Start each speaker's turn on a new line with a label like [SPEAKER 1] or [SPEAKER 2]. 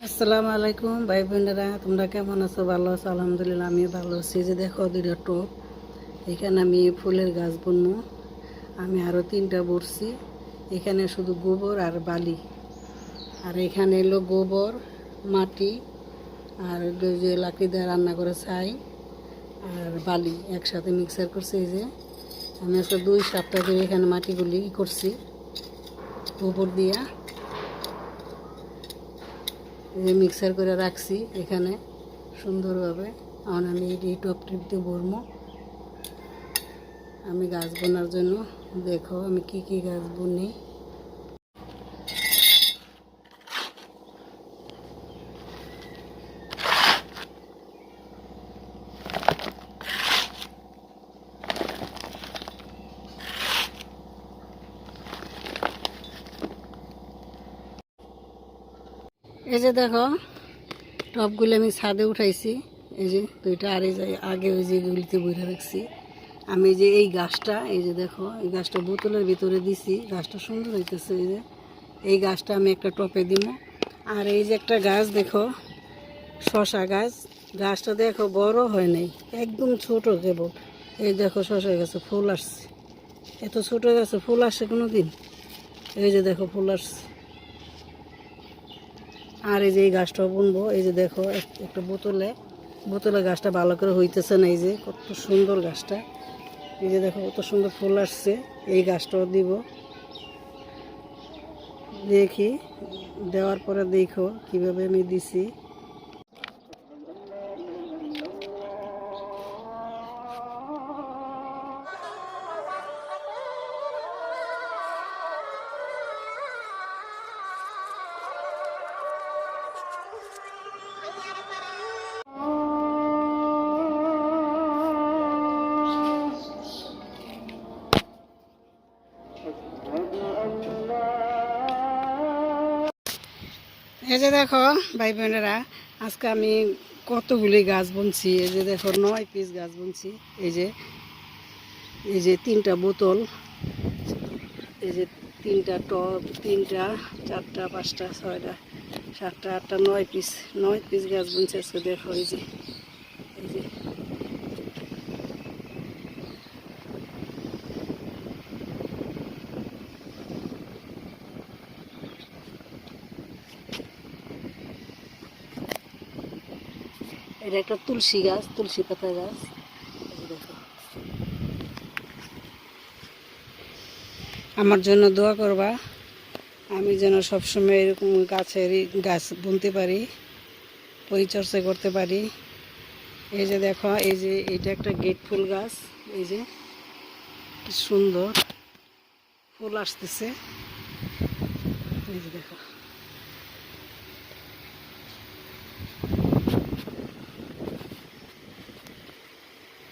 [SPEAKER 1] আসসালামু আলাইকুম ভাই বোনেরা, তোমরা কেমন আছো? ভালো আছো? আলহামদুলিল্লাহ আমি ভালো আছি। যে দেখো দুইটা টব, এখানে আমি ফুলের গাছ বুনবো। আমি আরও 3টা বড়ছি। এখানে শুধু গোবর আর বালি, আর এখানে এলো গোবর, মাটি আর ওই যে লাকড়ি দিয়ে রান্না করে ছাই আর বালি একসাথে মিক্সার করছি। এই যে আমি আজকে 2 সপ্তাহ ধরে এখানে মাটিগুলি করছি গোবর দিয়া মিক্সার করে রাখছি এখানে সুন্দরভাবে। এখন আমি এই টপ টিপ দিয়ে ভরবো আমি গাছ বোনার জন্য। দেখো আমি কি কি গাছ বুনি। এই যে দেখো টপগুলো আমি ছাদে উঠাইছি। এই যে 2টা, আর এই যে আগে ওই যেগুলিতে বইরা রাখছি। আমি যে এই গাছটা, এই যে দেখো এই গাছটা বোতলের ভিতরে দিছি। গাছটা সুন্দর হইতেছে। এই যে এই গাছটা আমি একটা টপে দিব। আর এই যে একটা গাছ দেখো, শশা গাছ। গাছটা দেখো বড় হয় নাই, একদম ছোট কেবল। এই দেখো শশা গাছে ফুল আসছে। এত ছোট গাছে ফুল আসছে কোনো দিন? এই যে দেখো ফুল আসছে। আর এই যে এই গাছটাও বুনবো। এই যে দেখো একটা বোতলে গাছটা ভালো করে হইতেছে না। এই যে কত সুন্দর গাছটা। এই যে দেখো কত সুন্দর ফুল আসছে। এই গাছটাও দিব। দেখি দেওয়ার পরে দেখো কিভাবে আমি দিছি। এই যে দেখো ভাই বোনেরা, আজকে আমি কতগুলি গাছ বুনছি। এই যে দেখো 9 পিস গাছ বুনছি। এই যে 3টা বোতল, এই যে 3টা টব, 3টা 4টা 5টা 6টা 7টা 8টা 9 পিস গাছ বুনছি আজকে। দেখো এই যে এই যে এটা একটা তুলসী গাছ, তুলসী পাতা গাছ। এই যে দেখো, আমার জন্য দোয়া করবা, আমি যেন সবসময় এরকম গাছ বুনতে পারি, পরিচর্যা করতে পারি। এই যে দেখো, এই যে এটা একটা গেট ফুল গাছ। এই যে কি সুন্দর ফুল আসতেছে। এই যে দেখো।